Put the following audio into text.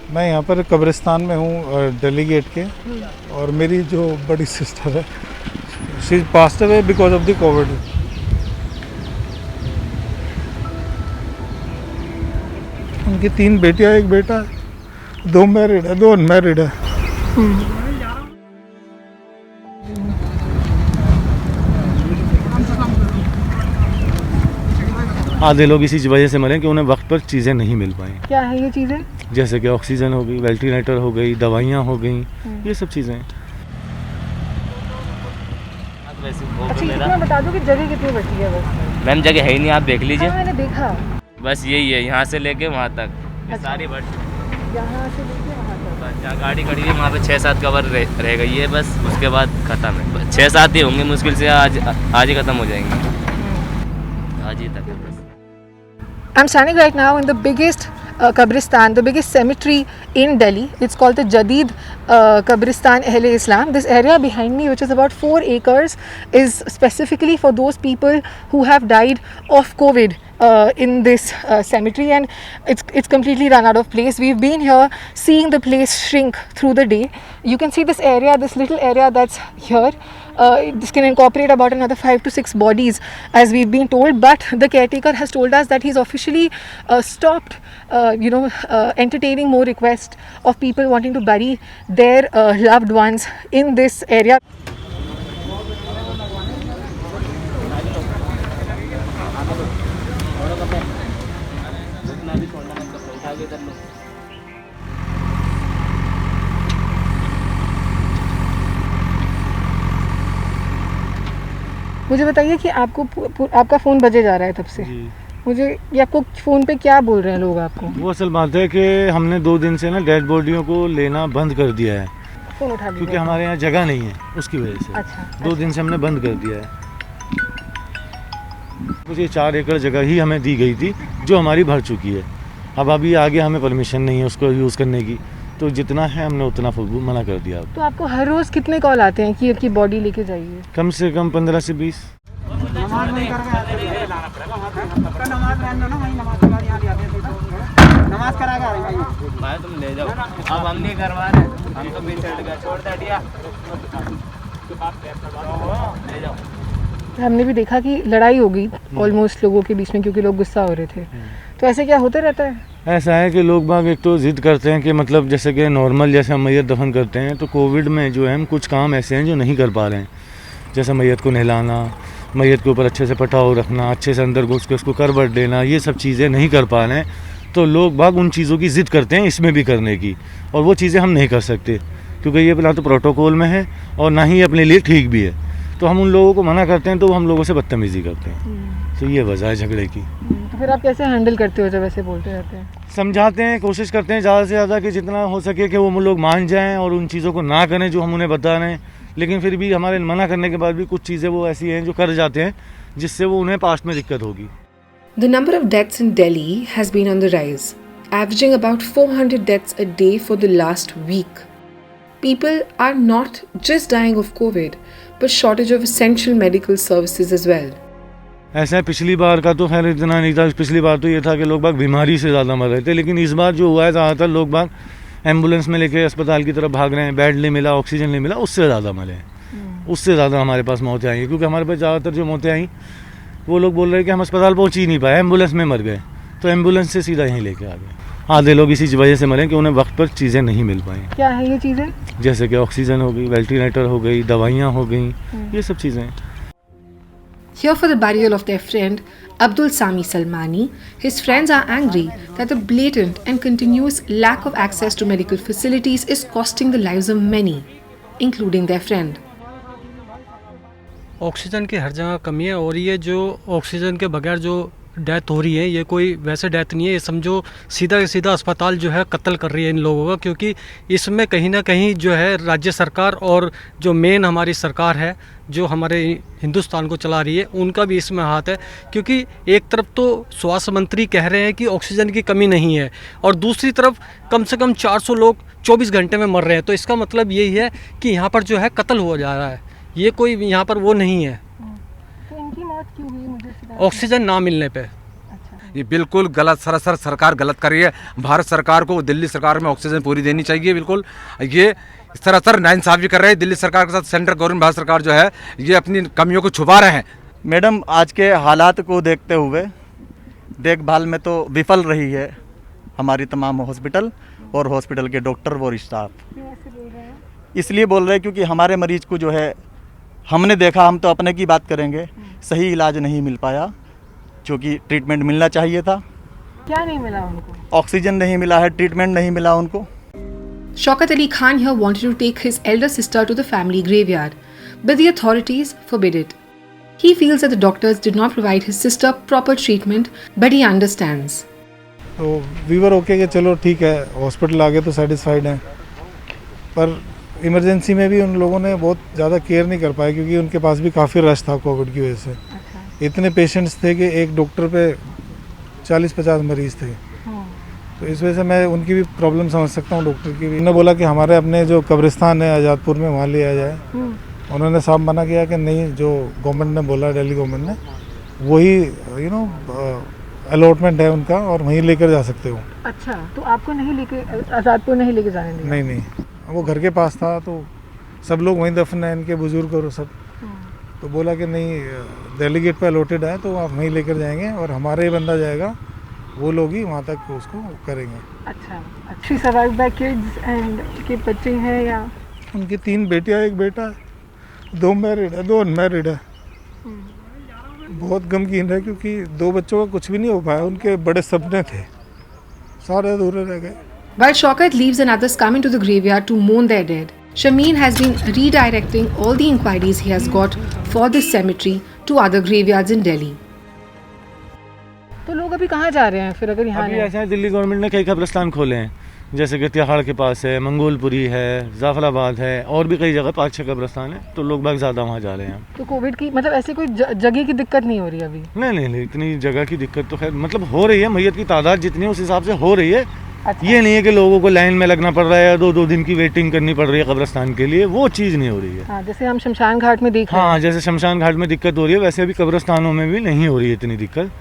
मैं यहाँ पर कब्रिस्तान में हूँ दिल्ली गेट के। और मेरी जो बड़ी सिस्टर है, she passed away because of the Covid. उनकी 3 बेटियाँ, 1 बेटा है, 2 मैरिड है, 2 अनमैरिड है। आधे लोग इसी वजह से मरे कि उन्हें वक्त पर चीज़ें नहीं मिल पाई। क्या है ये चीज़ें? जैसे कि ऑक्सीजन हो गई, वेंटिलेटर हो गई, दवाइयाँ हो गई, ये सब चीज़ें। अच्छा, इतना बता दो कि जगह कितनी बची है? बस मैम जगह है ही नहीं, आप देख लीजिए। मैंने देखा, बस यही है, यहाँ से लेके वहाँ तक ये सारी बट यहाँ से लेके वहाँ तक। बस जहाँ गाड़ी खड़ी है वहाँ पे 6-7 कवर रह गई है, बस उसके बाद ख़त्म है। 6-7 ही होंगे मुश्किल से, आज ही ख़त्म हो जाएंगे, आज ही तक है बस। I'm standing right now in the biggest Qabristan, the biggest cemetery in Delhi. It's called the Jadid Qabristan Ahl-e-Islam. This area behind me, which is about 4 acres, is specifically for those people who have died of COVID in this cemetery, and it's completely run out of place. We've been here seeing the place shrink through the day. You can see this area, this little area that's here. This can incorporate about another 5 to 6 bodies, as we've been told, but the caretaker has told us that he's officially stopped entertaining more requests of people wanting to bury their loved ones in this area. मुझे बताइए कि आपका phone बजे जा रहा है तब से। मुझे ये आपको फ़ोन पे क्या बोल रहे हैं लोग आपको? वो असल बात है कि हमने 2 दिन से ना डेड बॉडियों को लेना बंद कर दिया है, फ़ोन उठा लीजिए, क्योंकि हमारे यहाँ जगह नहीं है, उसकी वजह से। अच्छा, 2 दिन से हमने बंद कर दिया है। मुझे 4 एकड़ जगह ही हमें दी गई थी, जो हमारी भर चुकी है। अब अभी आगे हमें परमिशन नहीं है उसको यूज़ करने की, तो जितना है हमने उतना मना कर दिया। तो आपको हर रोज़ कितने कॉल आते हैं कि आपकी बॉडी लेके जाइए? कम से कम 15 से 20। नमाज करा भाई तुम ले जाओ, अब हम नहीं करवा रहे, हम तो पीछे हट गए, छोड़ दे दिया, ले जाओ। हमने भी देखा कि लड़ाई हो गई ऑलमोस्ट लोगों के बीच में, क्योंकि लोग गुस्सा हो रहे थे। तो ऐसे क्या होते रहता है? ऐसा है कि लोग बाग एक तो ज़िद करते हैं कि मतलब जैसे कि नॉर्मल जैसे हम मैयत दफन करते हैं, तो कोविड में जो है हम कुछ काम ऐसे हैं जो नहीं कर पा रहे हैं, जैसे मैयत को नहलाना, मैयत के ऊपर अच्छे से पटाव रखना, अच्छे से अंदर घुस के उसको करवट देना, ये सब चीज़ें नहीं कर पा रहे हैं। तो लोग बाग उन चीज़ों की ज़िद करते हैं इसमें भी करने की, और वो चीज़ें हम नहीं कर सकते, क्योंकि ये ना तो प्रोटोकॉल में है और ना ही अपने लिए ठीक भी है। तो हम उन लोगों को मना करते हैं तो हम लोगों से बदतमीज़ी करते हैं। तो ये वजह है झगड़े की। तो फिर आप कैसे हैंडल करते हो जब ऐसे बोलते रहते हैं? समझाते हैं, कोशिश करते हैं ज़्यादा से ज़्यादा कि जितना हो सके कि वो लोग मान जाएं और उन चीज़ों को ना करें जो हम उन्हें बता रहे हैं। लेकिन फिर भी हमारे मना करने के बाद भी कुछ चीज़ें वो ऐसी हैं जो कर जाते हैं, जिससे वो उन्हें पास्ट में दिक्कत होगी। The number of deaths in Delhi has been on the rise, averaging about 400 deaths a day for the last week. People are not just dying of COVID, but shortage of essential medical services as well. ऐसा है, पिछली बार का तो खैर इतना नहीं था। पिछली बार तो ये था कि लोग बाग बीमारी से ज़्यादा मर रहे थे, लेकिन इस बार जो हुआ है ज़्यादातर लोग बाग एम्बुलेंस में लेके अस्पताल की तरफ भाग रहे हैं, बेड नहीं मिला, ऑक्सीजन नहीं मिला, उससे ज़्यादा मरे हैं। उससे ज़्यादा हमारे पास मौतें आई हैं, क्योंकि हमारे पास ज़्यादातर जो मौतें आई वो लोग बोल रहे हैं कि हम अस्पताल पहुँच ही नहीं पाए, एम्बुलेंस में मर गए, तो एम्बुलेंस से सीधा यहीं लेके आ गए। आधे लोग इसी वजह से मरे कि उन्हें वक्त पर चीज़ें नहीं मिल पाई। क्या है ये चीज़ें? जैसे कि ऑक्सीजन हो गई, वेंटिलेटर हो गई, दवाइयाँ हो गई, ये सब चीज़ें। Here for the burial of their friend Abdul Sami Salmani, his friends are angry that the blatant and continuous lack of access to medical facilities is costing the lives of many, including their friend. Oxygen की हर जगह कमी है, और ये जो oxygen के बगैर जो डेथ हो रही है, ये कोई वैसे डेथ नहीं है, ये समझो सीधा सीधा अस्पताल जो है कत्ल कर रही है इन लोगों का। क्योंकि इसमें कहीं ना कहीं जो है राज्य सरकार और जो मेन हमारी सरकार है जो हमारे हिंदुस्तान को चला रही है, उनका भी इसमें हाथ है। क्योंकि एक तरफ तो स्वास्थ्य मंत्री कह रहे हैं कि ऑक्सीजन की कमी नहीं है, और दूसरी तरफ कम से कम 400 लोग 24 घंटे में मर रहे हैं। तो इसका मतलब यही है कि यहाँ पर जो है कत्ल हो जा रहा है, ये कोई यहाँ पर वो नहीं है। तो इनकी मौत क्यों हुई? मुझे ऑक्सीजन ना मिलने पे। ये बिल्कुल गलत, सरासर सरकार गलत कर रही है। भारत सरकार को दिल्ली सरकार में ऑक्सीजन पूरी देनी चाहिए। बिल्कुल ये सरासर नाइंसाफ़ी कर रहे हैं दिल्ली सरकार के साथ। सेंट्रल गवर्नमेंट, भारत सरकार जो है ये अपनी कमियों को छुपा रहे हैं। मैडम, आज के हालात को देखते हुए देखभाल में तो विफल रही है हमारी तमाम हॉस्पिटल और हॉस्पिटल के डॉक्टर और स्टाफ। इसलिए बोल रहे हैं क्योंकि हमारे मरीज को जो है हमने देखा, हम तो अपने की बात करेंगे, सही इलाज नहीं मिल पाया, जो कि ट्रीटमेंट मिलना चाहिए था। क्या नहीं मिला उनको? ऑक्सीजन नहीं मिला है, ट्रीटमेंट नहीं मिला उनको। Shaukat Ali Khan here wanted to take his elder sister to the family graveyard, but the authorities forbid it. He feels that the doctors did not provide his sister proper treatment, but he understands. तो Weaver okay कि चलो ठीक है, hospital आ गए तो satisfied हैं, पर emergency में भी उन लोगों ने बहुत ज़्यादा केयर नहीं कर पाया क्योंकि उनके पास भी काफ़ी रश था कोविड की वजह से। इतने पेशेंट्स थे कि एक डॉक्टर पे 40-50 मरीज़ थे। तो इस वजह से मैं उनकी भी प्रॉब्लम समझ सकता हूँ, डॉक्टर की भी। उन्होंने बोला कि हमारे अपने जो कब्रिस्तान है आज़ादपुर में, वहाँ लिया जाए। उन्होंने साफ मना किया कि नहीं, जो गवर्नमेंट ने बोला, दिल्ली गवर्नमेंट ने, वही अलॉटमेंट है उनका और वहीं लेकर जा सकते हो। अच्छा, तो आपको नहीं लेके, आज़ादपुर नहीं लेके जाने दिया? नहीं, वो घर के पास था तो सब लोग वहीं दफन है, इनके बुजुर्ग और सब। तो बोला कि नहीं, दिल्ली गेट पे अलॉटेड है तो आप वहीं लेकर जाएंगे और हमारे ही बंदा जाएगा, वो लोग ही वहाँ तक उसको करेंगे। अच्छा, she survived by kids and के बच्चे हैं या? उनकी 3 बेटियाँ, 1 बेटा है, 2 मैरिड है, 2 अनमैरिड है। बहुत गमगीन है क्योंकि 2 बच्चों का कुछ भी नहीं हो पाया, उनके बड़े सपने थे, सारे अधूरे रह गए। While Shaukat leaves and others come into the graveyard to mourn their dead, Shameen has been redirecting all the inquiries he has got for this cemetery to other graveyards in Delhi. तो लोग अभी कहाँ जा रहे हैं फिर अगर यहाँ अभी नहीं? ऐसा है, दिल्ली गवर्नमेंट ने कई कब्रिस्तान खोले हैं, जैसे कि तिहाड़ के पास है, मंगोलपुरी है, जाफराबाद है, और भी कई जगह 5-6 कब्रिस्तान है, तो लोग बाग ज़्यादा वहाँ जा रहे हैं। तो कोविड की मतलब ऐसी कोई जगह की दिक्कत नहीं हो रही अभी? नहीं, इतनी जगह की दिक्कत तो खैर मतलब हो रही है, मैयत की तादाद जितनी है उस हिसाब से हो रही है। अच्छा। ये नहीं है कि लोगों को लाइन में लगना पड़ रहा है या 2-2 दिन की वेटिंग करनी पड़ रही है कब्रिस्तान के लिए, वो चीज़ नहीं हो रही है। हाँ, जैसे हम शमशान घाट में देख रहे हैं। हाँ, जैसे शमशान घाट में दिक्कत हो रही है वैसे अभी कब्रिस्तानों में भी नहीं हो रही है इतनी दिक्कत।